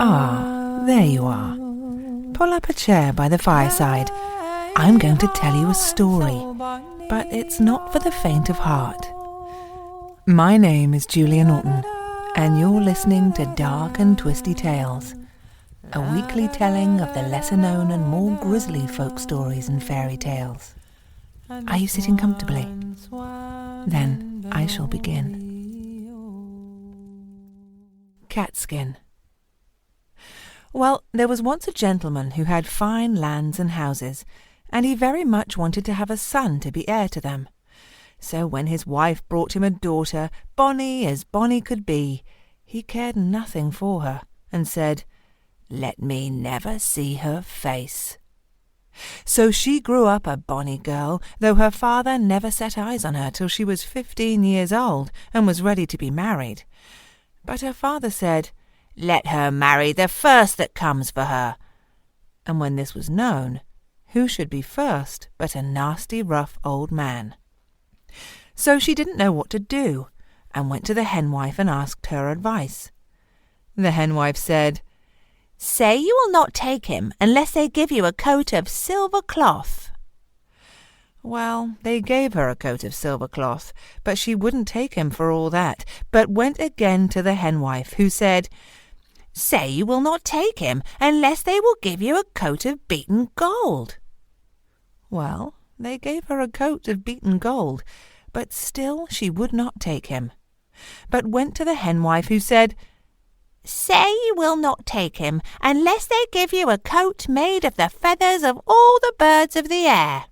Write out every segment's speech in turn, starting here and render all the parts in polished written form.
Ah, there you are. Pull up a chair by the fireside. I'm going to tell you a story, but it's not for the faint of heart. My name is Julia Norton, and you're listening to Dark and Twisty Tales, a weekly telling of the lesser-known and more grisly folk stories and fairy tales. Are you sitting comfortably? Then I shall begin. Catskin. Well, there was once a gentleman who had fine lands and houses, and he very much wanted to have a son to be heir to them. So when his wife brought him a daughter, bonny as bonny could be, he cared nothing for her, and said, "Let me never see her face." So she grew up a bonny girl, though her father never set eyes on her till she was 15 years old and was ready to be married. But her father said, "Let her marry the first that comes for her." And when this was known, who should be first but a nasty, rough old man? So she didn't know what to do, and went to the henwife and asked her advice. The henwife said, "Say you will not take him unless they give you a coat of silver cloth." Well, they gave her a coat of silver cloth, but she wouldn't take him for all that, but went again to the henwife, who said, "Say you will not take him unless they will give you a coat of beaten gold." Well, they gave her a coat of beaten gold, but still she would not take him, but went to the henwife, who said, "Say you will not take him unless they give you a coat made of the feathers of all the birds of the air."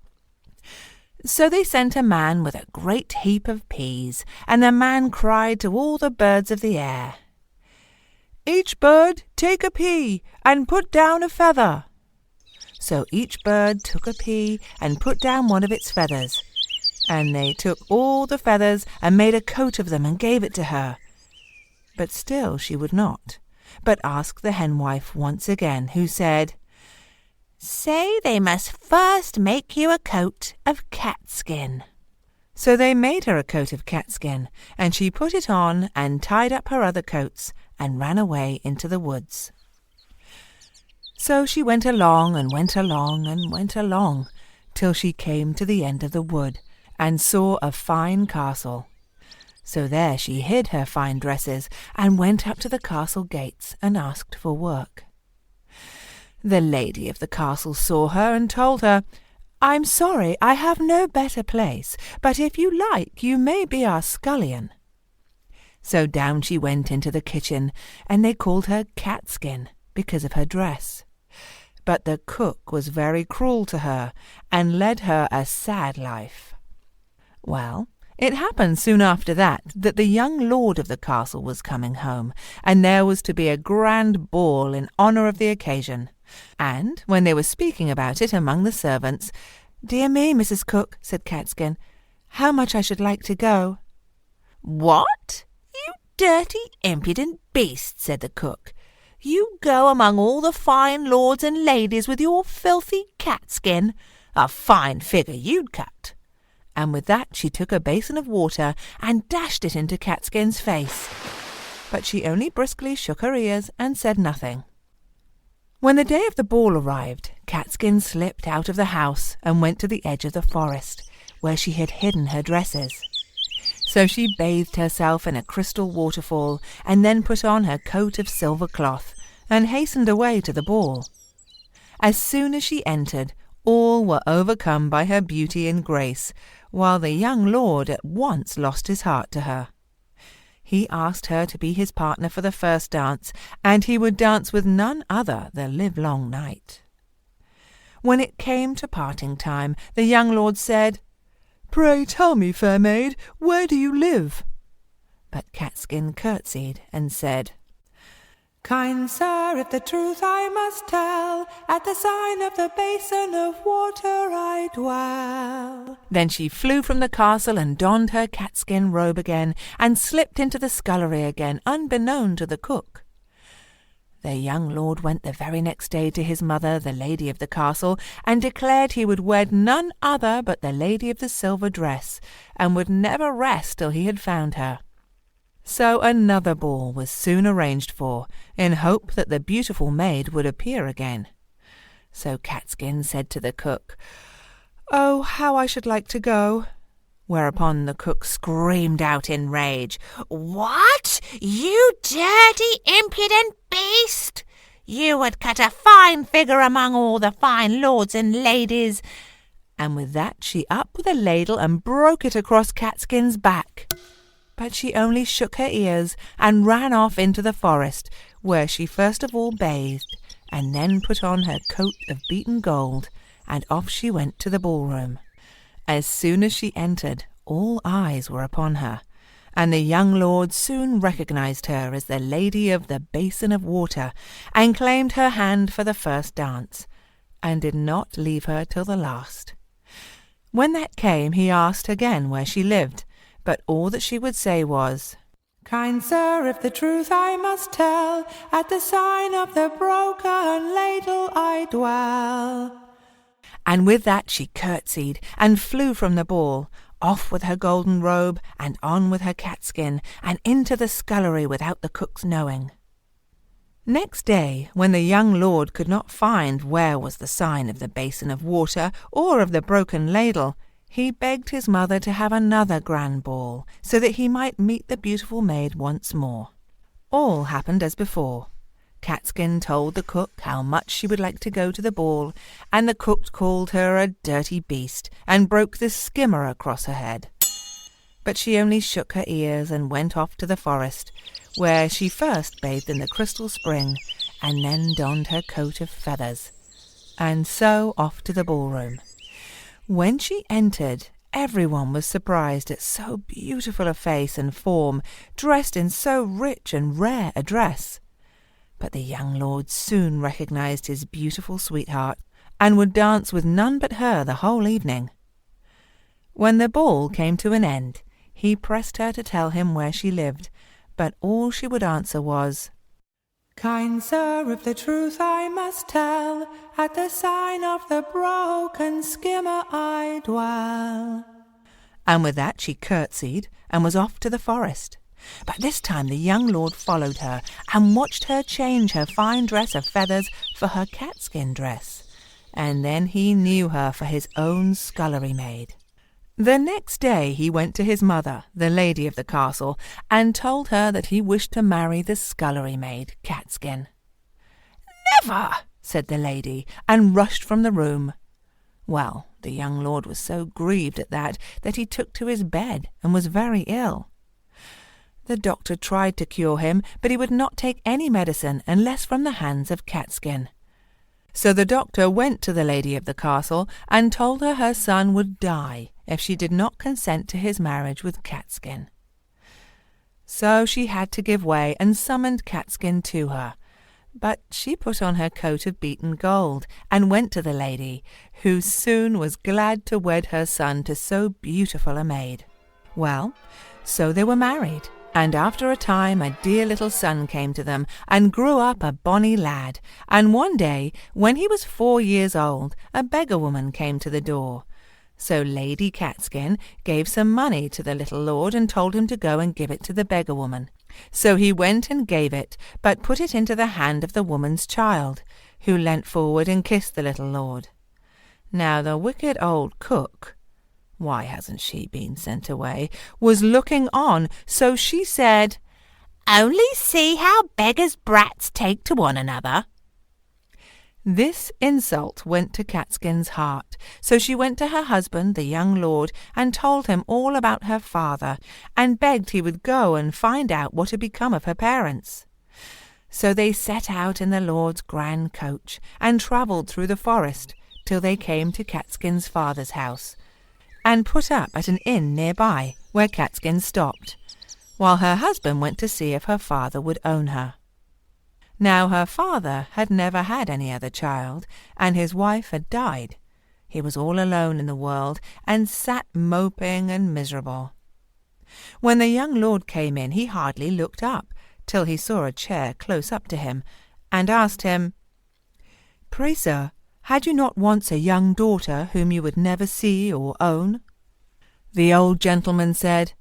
So they sent a man with a great heap of peas, and the man cried to all the birds of the air, "Each bird take a pea, and put down a feather." So each bird took a pea, and put down one of its feathers. And they took all the feathers, and made a coat of them, and gave it to her. But still she would not, but asked the henwife once again, who said, "Say they must first make you a coat of catskin." So they made her a coat of catskin, and she put it on and tied up her other coats and ran away into the woods. So she went along and went along and went along, till she came to the end of the wood and saw a fine castle. So there she hid her fine dresses and went up to the castle gates and asked for work. The lady of the castle saw her and told her, "I'm sorry, I have no better place, but if you like you may be our scullion." So down she went into the kitchen, and they called her Catskin because of her dress. But the cook was very cruel to her, and led her a sad life. Well, it happened soon after that the young lord of the castle was coming home, and there was to be a grand ball in honour of the occasion. And when they were speaking about it among the servants, "Dear me, Mrs. Cook," said Catskin, "how much I should like to go." "What, you dirty, impudent beast," said the cook. "You go among all the fine lords and ladies with your filthy catskin. A fine figure you'd cut." And with that she took a basin of water and dashed it into Catskin's face. But she only briskly shook her ears and said nothing. When the day of the ball arrived, Catskin slipped out of the house and went to the edge of the forest, where she had hidden her dresses. So she bathed herself in a crystal waterfall, and then put on her coat of silver cloth, and hastened away to the ball. As soon as she entered, all were overcome by her beauty and grace, while the young lord at once lost his heart to her. He asked her to be his partner for the first dance, and he would dance with none other the livelong night. When it came to parting time, the young lord said, "Pray tell me, fair maid, where do you live?" But Catskin curtsied and said, "Kind sir, if the truth I must tell, at the sign of the basin of water I dwell." Then she flew from the castle and donned her catskin robe again, and slipped into the scullery again, unbeknown to the cook. The young lord went the very next day to his mother, the lady of the castle, and declared he would wed none other but the lady of the silver dress, and would never rest till he had found her. So another ball was soon arranged for, in hope that the beautiful maid would appear again. So Catskin said to the cook, "Oh, how I should like to go!" Whereupon the cook screamed out in rage, "What, you dirty, impudent beast! You would cut a fine figure among all the fine lords and ladies." And with that she up with a ladle and broke it across Catskin's back. But she only shook her ears and ran off into the forest, where she first of all bathed, and then put on her coat of beaten gold, and off she went to the ballroom. As soon as she entered, all eyes were upon her, and the young lord soon recognized her as the lady of the basin of water, and claimed her hand for the first dance, and did not leave her till the last. When that came, he asked again where she lived, but all that she would say was, "Kind sir, if the truth I must tell, at the sign of the broken ladle I dwell." And with that she curtsied and flew from the ball, off with her golden robe and on with her catskin, and into the scullery without the cook's knowing. Next day, when the young lord could not find where was the sign of the basin of water or of the broken ladle, he begged his mother to have another grand ball, so that he might meet the beautiful maid once more. All happened as before. Catskin told the cook how much she would like to go to the ball, and the cook called her a dirty beast, and broke the skimmer across her head. But she only shook her ears and went off to the forest, where she first bathed in the crystal spring, and then donned her coat of feathers, and so off to the ballroom. When she entered, everyone was surprised at so beautiful a face and form, dressed in so rich and rare a dress. But the young lord soon recognized his beautiful sweetheart, and would dance with none but her the whole evening. When the ball came to an end, he pressed her to tell him where she lived, but all she would answer was, "Kind sir, if the truth I must tell, at the sign of the broken skimmer I dwell." And with that she curtsied and was off to the forest. But this time the young lord followed her, and watched her change her fine dress of feathers for her catskin dress, and then he knew her for his own scullery maid. The next day he went to his mother, the lady of the castle, and told her that he wished to marry the scullery maid, Catskin. "Never!" said the lady, and rushed from the room. Well, the young lord was so grieved at that he took to his bed and was very ill. The doctor tried to cure him, but he would not take any medicine unless from the hands of Catskin. So the doctor went to the lady of the castle and told her her son would die if she did not consent to his marriage with Catskin. So she had to give way and summoned Catskin to her. But she put on her coat of beaten gold and went to the lady, who soon was glad to wed her son to so beautiful a maid. Well, so they were married. And after a time a dear little son came to them, and grew up a bonny lad. And one day, when he was 4 years old, a beggar woman came to the door. So Lady Catskin gave some money to the little lord, and told him to go and give it to the beggar woman. So he went and gave it, but put it into the hand of the woman's child, who leant forward and kissed the little lord. Now the wicked old cook, why hasn't she been sent away, was looking on, so she said, "Only see how beggars' brats take to one another." This insult went to Catskin's heart, so she went to her husband, the young lord, and told him all about her father, and begged he would go and find out what had become of her parents. So they set out in the lord's grand coach, and travelled through the forest, till they came to Catskin's father's house, and put up at an inn nearby, where Catskin stopped, while her husband went to see if her father would own her. Now her father had never had any other child, and his wife had died. He was all alone in the world, and sat moping and miserable. When the young lord came in, he hardly looked up, till he saw a chair close up to him, and asked him, "Pray, sir, had you not once a young daughter whom you would never see or own?" The old gentleman said,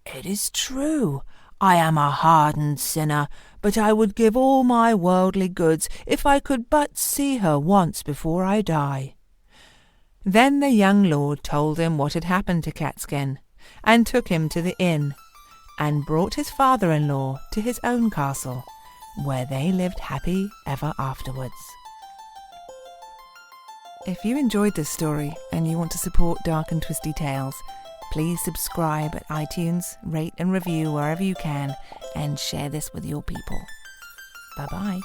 "It is true. I am a hardened sinner, but I would give all my worldly goods if I could but see her once before I die." Then the young lord told him what had happened to Catskin, and took him to the inn, and brought his father-in-law to his own castle, where they lived happy ever afterwards. If you enjoyed this story and you want to support Dark and Twisty Tales, please subscribe at iTunes, rate and review wherever you can, and share this with your people. Bye-bye.